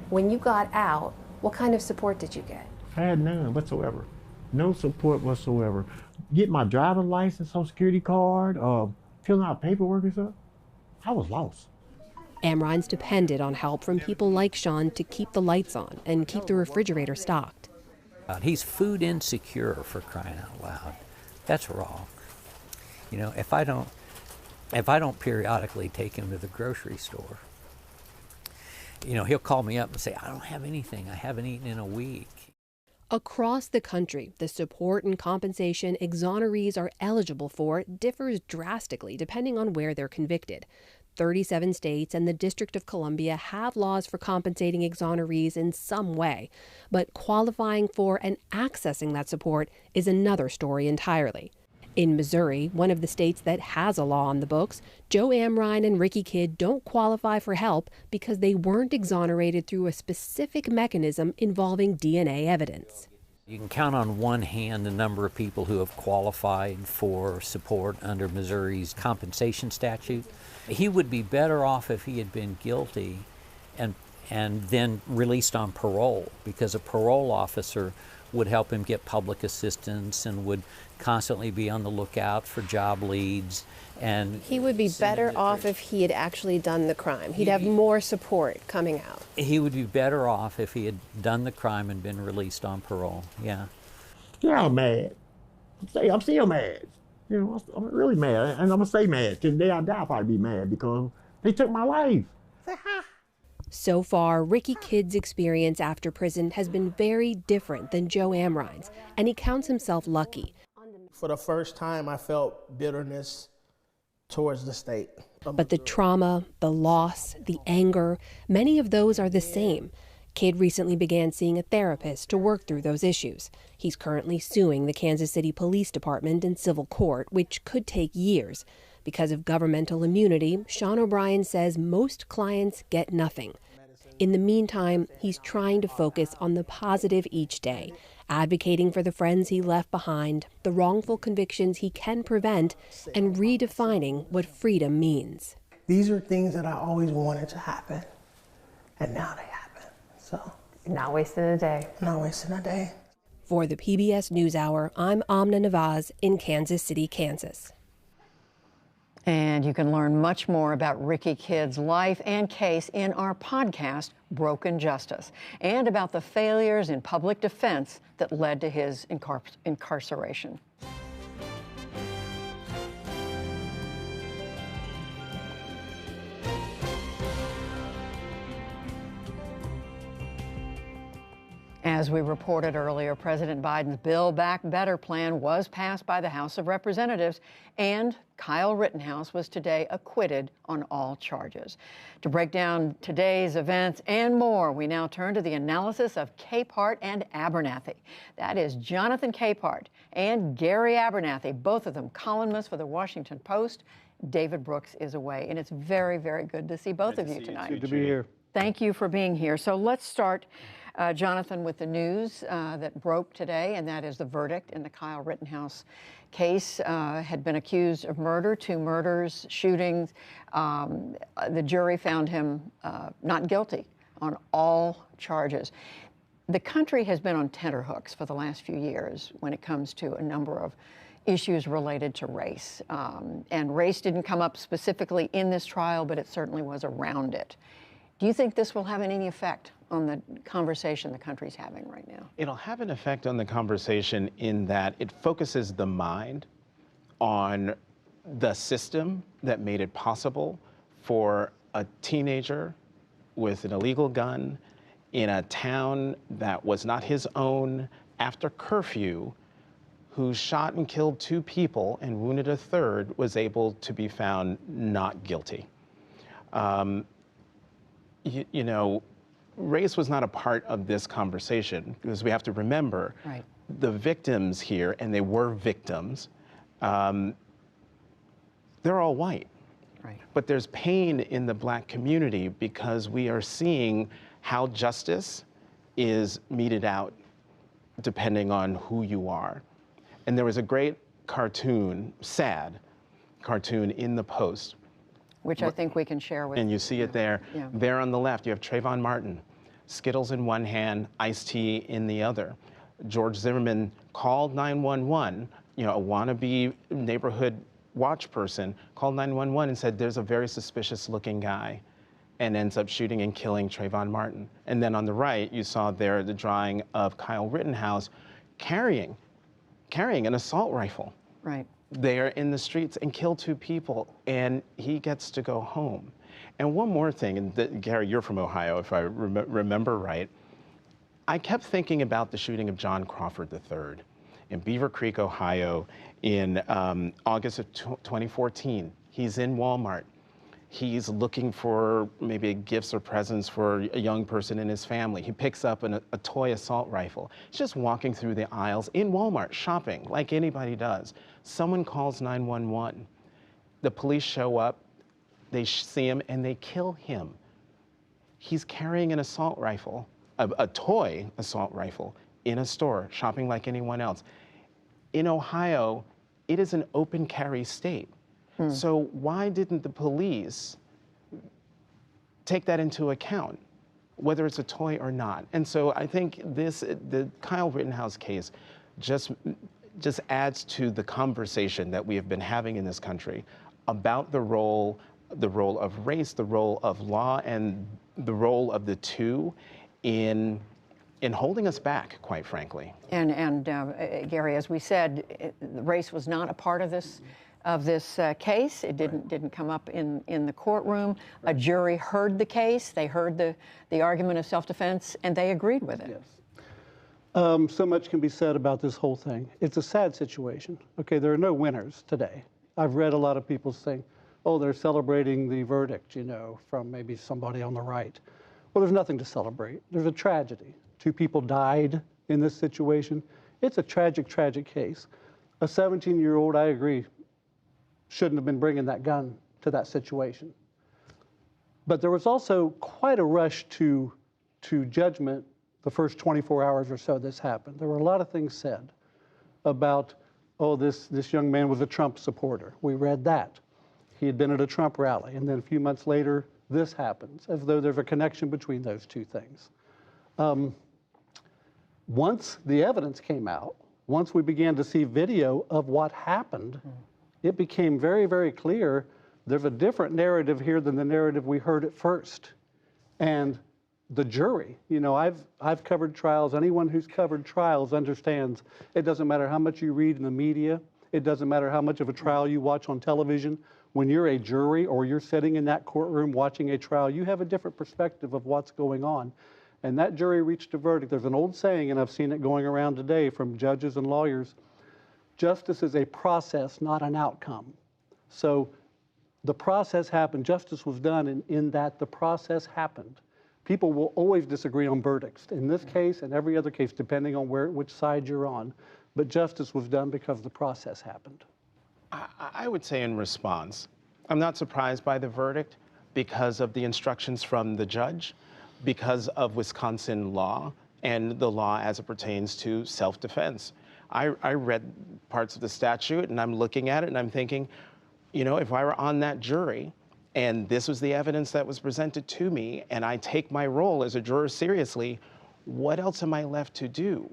When you got out, what kind of support did you get?
I had none whatsoever. No support whatsoever. Get my driver's license, Social Security card, filling out paperwork and stuff. I was lost.
Amrine's depended on help from people like Sean to keep the lights on and keep the refrigerator stocked.
He's food insecure, for crying out loud. That's wrong. You know, if I don't if I don't periodically take him to the grocery store, you know, he'll call me up and say, I don't have anything. I haven't eaten in a week.
Across the country, the support and compensation exonerees are eligible for differs drastically depending on where they're convicted. 37 states and the District of Columbia have laws for compensating exonerees in some way, but qualifying for and accessing that support is another story entirely. In Missouri, one of the states that has a law on the books, Joe Amrine and Ricky Kidd don't qualify for help because they weren't exonerated through a specific mechanism involving DNA evidence.
You can count on one hand the number of people who have qualified for support under Missouri's compensation statute. He would be better off if he had been guilty and then released on parole, because a parole officer would help him get public assistance and would constantly be on the lookout for job leads. And
he would be better off if he had actually done the crime. He'd have more support coming out.
He would be better off if he had done the crime and been released on parole, yeah.
Yeah, I'm mad. I'm still mad. You know, I'm really mad, and I'm gonna stay mad. Till the day I die, I'll probably be mad because they took my life.
So far, Ricky Kidd's experience after prison has been very different than Joe Amrine's, and he counts himself lucky.
For the first time, I felt bitterness towards the state.
But the trauma, the loss, the anger, many of those are the same. Kidd recently began seeing a therapist to work through those issues. He's currently suing the Kansas City Police Department in civil court, which could take years. Because of governmental immunity, Sean O'Brien says most clients get nothing. In the meantime, he's trying to focus on the positive each day, advocating for the friends he left behind, the wrongful convictions he can prevent, and redefining what freedom means.
These are things that I always wanted to happen, and now they happen. So,
not wasting a day.
Not wasting a day.
For the PBS NewsHour, I'm Amna Nawaz in Kansas City, Kansas.
And you can learn much more about Ricky Kidd's life and case in our podcast, Broken Justice, and about the failures in public defense that led to his incarceration. As we reported earlier, President Biden's Build Back Better plan was passed by the House of Representatives, and Kyle Rittenhouse was today acquitted on all charges. To break down today's events and more, we now turn to the analysis of Capehart and Abernathy. That is Jonathan Capehart and Gary Abernathy, both of them columnists for the Washington Post. David Brooks is away, and it's very, very good to see both of you tonight.
Good to be here.
Thank you for being here. So let's start, Jonathan, with the news that broke today, and that is the verdict in the Kyle Rittenhouse case. Had been accused of murder, 2 murders, shootings. The jury found him not guilty on all charges. The country has been on tenterhooks for the last few years when it comes to a number of issues related to race. And race didn't come up specifically in this trial, but it certainly was around it. Do you think this will have any effect on the conversation the country's having right now?
It'll have an effect on the conversation in that it focuses the mind on the system that made it possible for a teenager with an illegal gun in a town that was not his own after curfew, who shot and killed 2 people and wounded a 3rd, was able to be found not guilty. You know, race was not a part of this conversation, because we have to remember the victims here, and they were victims, they're all white. But there's pain in the Black community because we are seeing how justice is meted out depending on who you are. And there was a great cartoon, sad cartoon in the Post,
which I think we can share with you.
And you see it there.
Yeah.
There on the left, you have Trayvon Martin, Skittles in one hand, iced tea in the other. George Zimmerman called 911, you know, a wannabe neighborhood watch person, called 911 and said, there's a very suspicious looking guy, and ends up shooting and killing Trayvon Martin. And then on the right, you saw there the drawing of Kyle Rittenhouse carrying an assault rifle.
Right.
there in the streets and kill 2 people, and he gets to go home. And one more thing, and Gary, you're from Ohio, if I remember right. I kept thinking about the shooting of John Crawford III in Beaver Creek, Ohio, in August of 2014. He's in Walmart. He's looking for maybe gifts or presents for a young person in his family. He picks up a toy assault rifle. He's just walking through the aisles in Walmart, shopping like anybody does. Someone calls 911. The police show up, they see him, and they kill him. He's carrying an assault rifle, a toy assault rifle, in a store, shopping like anyone else. In Ohio, it is an open carry state. So why didn't the police take that into account, whether it's a toy or not? And so I think the Kyle Rittenhouse case just adds to the conversation that we have been having in this country about the role of race, the role of law, and the role of the two in holding us back, quite frankly.
And Gary, as we said, race was not a part of this case. It didn't come up in the courtroom. A jury heard the case. They heard the argument of self-defense, and they agreed with it.
Yes. So much can be said about this whole thing. It's a sad situation. Okay, there are no winners today. I've read a lot of people saying, oh, they're celebrating the verdict, you know, from maybe somebody on the right. Well, there's nothing to celebrate. There's a tragedy. 2 people died in this situation. It's a tragic, tragic case. A 17-year-old, I agree, shouldn't have been bringing that gun to that situation. But there was also quite a rush to judgment the first 24 hours or so this happened. There were a lot of things said about, oh, this young man was a Trump supporter. We read that. He had been at a Trump rally, and then a few months later, this happens, as though there's a connection between those 2 things. Once the evidence came out, once we began to see video of what happened, it became very, very clear there's a different narrative here than the narrative we heard at first. And the jury, you know, I've covered trials. Anyone who's covered trials understands it doesn't matter how much you read in the media. It doesn't matter how much of a trial you watch on television. When you're a jury or you're sitting in that courtroom watching a trial, you have a different perspective of what's going on. And that jury reached a verdict. There's an old saying, and I've seen it going around today from judges and lawyers, justice is a process, not an outcome. So the process happened. Justice was done in that the process happened. People will always disagree on verdicts. In this case and every other case, depending on which side you're on. But justice was done because the process happened.
I would say in response, I'm not surprised by the verdict because of the instructions from the judge, because of Wisconsin law and the law as it pertains to self-defense. I read parts of the statute and I'm looking at it and I'm thinking, you know, if I were on that jury and this was the evidence that was presented to me and I take my role as a juror seriously, what else am I left to do?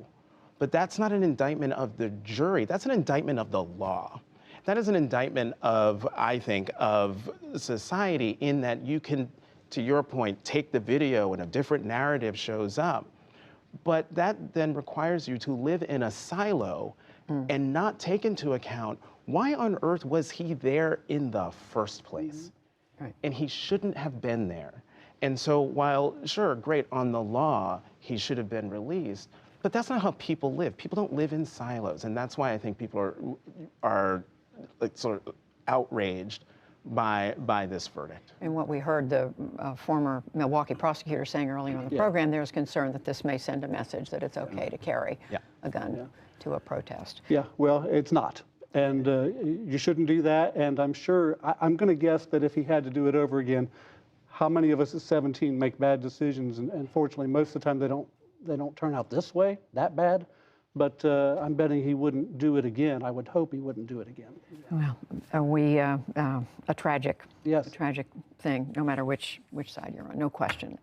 But that's not an indictment of the jury. That's an indictment of the law. That is an indictment of, I think, of society in that you can, to your point, take the video and a different narrative shows up. But that then requires you to live in a silo and not take into account why on earth was he there in the first place? Right. And he shouldn't have been there. And so while, sure, great, on the law, he should have been released, but that's not how people live. People don't live in silos. And that's why I think people are like, sort of outraged by this verdict.
And what we heard the former Milwaukee prosecutor saying earlier in the program, there's concern that this may send a message that it's okay to carry a gun to a protest.
Yeah, well, it's not. And you shouldn't do that. And I'm sure, I'm going to guess that if he had to do it over again, how many of us at 17 make bad decisions? And fortunately, most of the time they don't turn out this way, that bad. But I'm betting he wouldn't do it again. I would hope he wouldn't do it again.
Well, a tragic thing, no matter which side you're on, no question.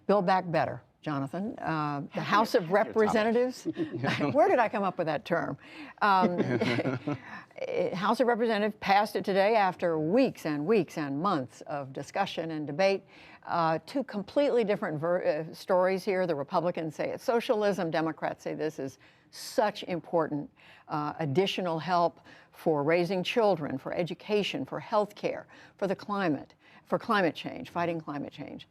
Build Back Better, Jonathan. The House of Representatives. Where did I come up with that term? House of Representatives passed it today after weeks and weeks and months of discussion and debate. 2 completely different stories here. The Republicans say it's socialism. Democrats say this is such important additional help for raising children, for education, for health care, for the climate, for climate change, fighting climate change.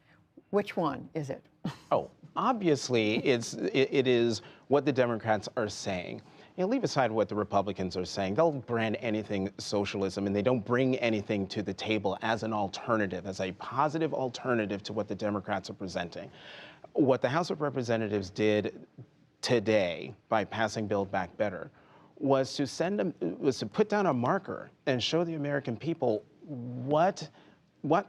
Which one is it?
Oh, obviously, it is what the Democrats are saying. You know, leave aside what the Republicans are saying. They'll brand anything socialism, and they don't bring anything to the table as an alternative, as a positive alternative to what the Democrats are presenting. What the House of Representatives did today by passing Build Back Better was to put down a marker and show the American people what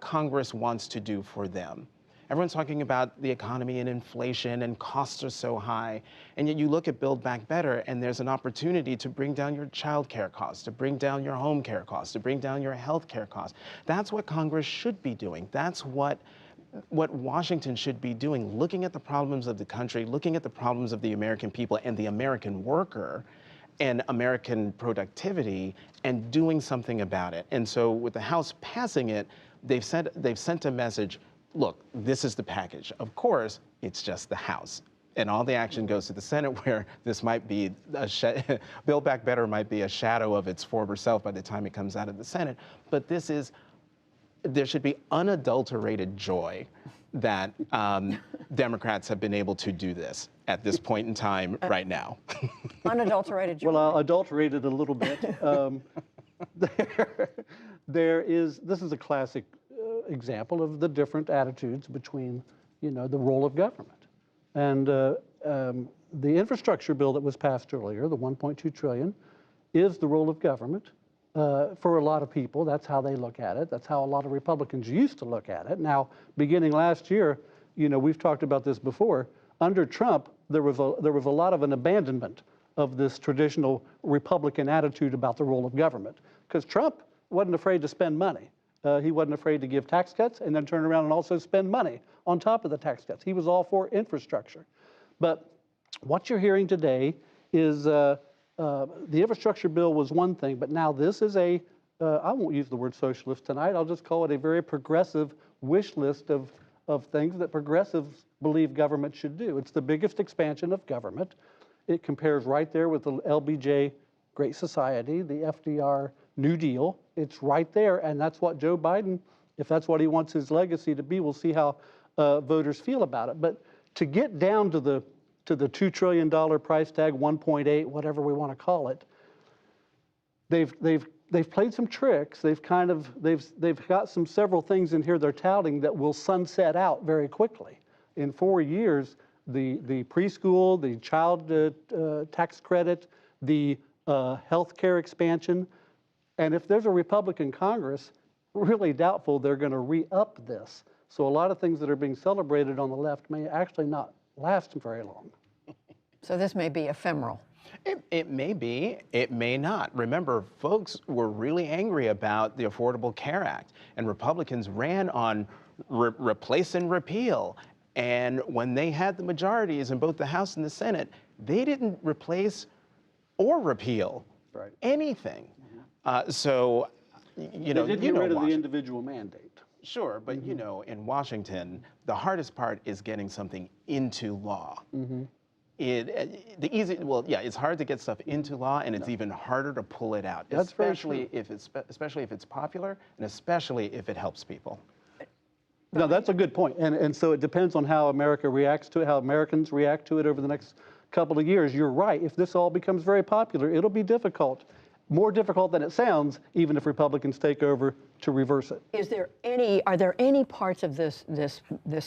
Congress wants to do for them. Everyone's talking about the economy and inflation and costs are so high. And yet you look at Build Back Better and there's an opportunity to bring down your child care costs, to bring down your home care costs, to bring down your health care costs. That's what Congress should be doing. That's what Washington should be doing, looking at the problems of the country, looking at the problems of the American people and the American worker and American productivity and doing something about it. And so with the House passing it, they've sent a message. Look, this is the package. Of course, it's just the House. And all the action goes to the Senate, where this might be Build Back Better might be a shadow of its former self by the time it comes out of the Senate. But there should be unadulterated joy that Democrats have been able to do this at this point in time right now.
Unadulterated joy.
Well, I'll adulterate it a little bit. This is a classic example of the different attitudes between, the role of government. And the infrastructure bill that was passed earlier, the $1.2 trillion, is the role of government. For a lot of people, that's how they look at it. That's how a lot of Republicans used to look at it. Now, beginning last year, we've talked about this before. Under Trump, there was a lot of an abandonment of this traditional Republican attitude about the role of government, because Trump wasn't afraid to spend money. He wasn't afraid to give tax cuts and then turn around and also spend money on top of the tax cuts. He was all for infrastructure. But what you're hearing today is the infrastructure bill was one thing, but now this is I won't use the word socialist tonight, I'll just call it a very progressive wish list of things that progressives believe government should do. It's the biggest expansion of government. It compares right there with the LBJ Great Society, the FDR New Deal. It's right there, and that's what Joe Biden, if that's what he wants his legacy to be, we'll see how voters feel about it. But to get down to the $2 trillion price tag, 1.8, whatever we want to call it, they've played some tricks. They've got several things in here they're touting that will sunset out very quickly. In 4 years, the preschool, the child tax credit, the health care expansion, and if there's a Republican Congress, really doubtful they're going to re-up this. So a lot of things that are being celebrated on the left may actually not last very long.
So this may be ephemeral.
It may be, it may not. Remember, folks were really angry about the Affordable Care Act, and Republicans ran on replace and repeal. And when they had the majorities in both the House and the Senate, they didn't replace or repeal anything. So,
they did get rid of the individual mandate.
Sure, but in Washington, the hardest part is getting something into law. It's hard to get stuff into law, and it's even harder to pull it out, especially if it's popular, and especially if it helps people.
No, that's a good point, and so it depends on how America reacts to it, how Americans react to it over the next couple of years. You're right. If this all becomes very popular, it'll be difficult. More difficult than it sounds, even if Republicans take over to reverse it.
Are there any parts of this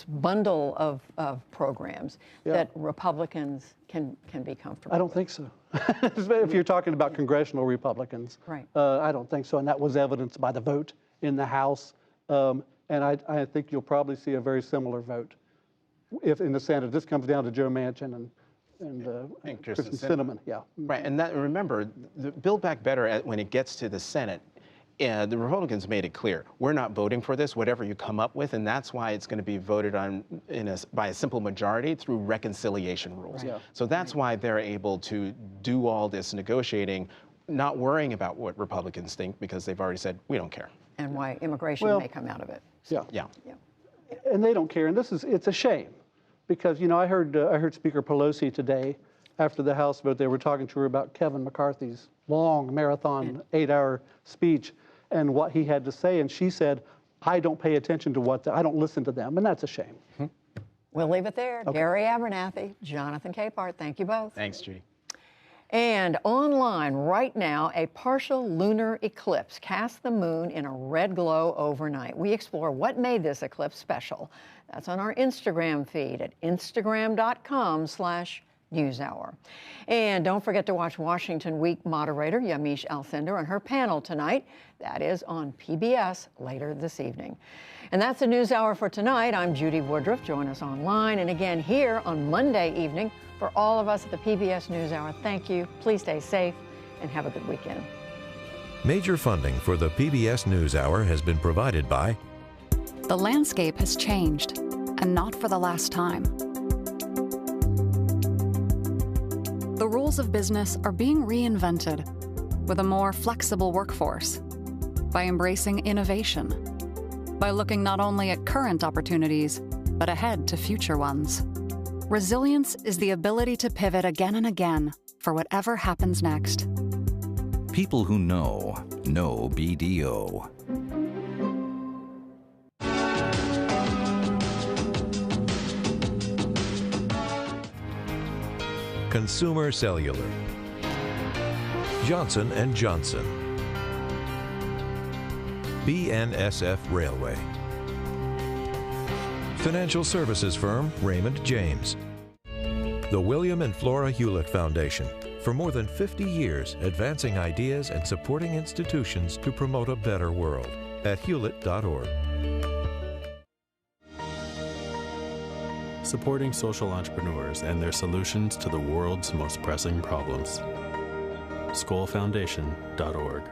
bundle of programs that Republicans can be comfortable
I don't think so. If you're talking about congressional Republicans,
right?
I don't think so, and that was evidenced by the vote in the House. And I think you'll probably see a very similar vote if in the Senate. This comes down to Joe Manchin and Kyrsten Sinema. Yeah.
Right, and remember, the Build Back Better, when it gets to the Senate, the Republicans made it clear, we're not voting for this, whatever you come up with, and that's why it's going to be voted on by a simple majority through reconciliation rules.
Right.
So that's why they're able to do all this negotiating, not worrying about what Republicans think, because they've already said, we don't care.
And why immigration may come out of it.
Yeah. And they don't care, and it's a shame. Because I heard Speaker Pelosi today after the House vote, they were talking to her about Kevin McCarthy's long marathon 8-hour speech and what he had to say. And she said, I don't pay attention to I don't listen to them. And that's a shame.
We'll leave it there.
Okay.
Gary Abernathy, Jonathan Capehart, thank you both.
Thanks, Judy.
And online right now, a partial lunar eclipse cast the moon in a red glow overnight. We explore what made this eclipse special. That's on our Instagram feed at instagram.com/NewsHour. And don't forget to watch Washington Week moderator Yamiche Alcindor and her panel tonight. That is on PBS later this evening. And that's the NewsHour for tonight. I'm Judy Woodruff. Join us online and again here on Monday evening. For all of us at the PBS NewsHour, thank you. Please stay safe and have a good weekend.
Major funding for the PBS NewsHour has been provided by
The landscape has changed, and not for the last time. The rules of business are being reinvented with a more flexible workforce, by embracing innovation, by looking not only at current opportunities, but ahead to future ones. Resilience is the ability to pivot again and again for whatever happens next.
People who know BDO.
Consumer Cellular, Johnson & Johnson, BNSF Railway, financial services firm Raymond James, the William and Flora Hewlett Foundation, for more than 50 years advancing ideas and supporting institutions to promote a better world at hewlett.org.
Supporting social entrepreneurs and their solutions to the world's most pressing problems. SkollFoundation.org.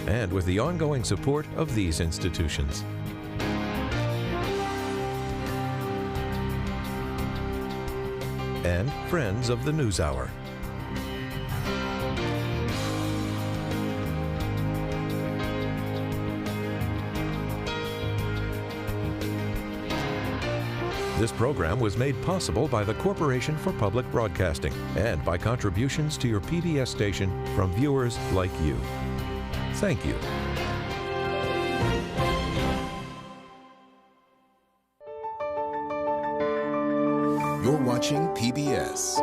And with the ongoing support of these institutions. And friends of the NewsHour. This program was made possible by the Corporation for Public Broadcasting and by contributions to your PBS station from viewers like you. Thank you.
You're watching PBS.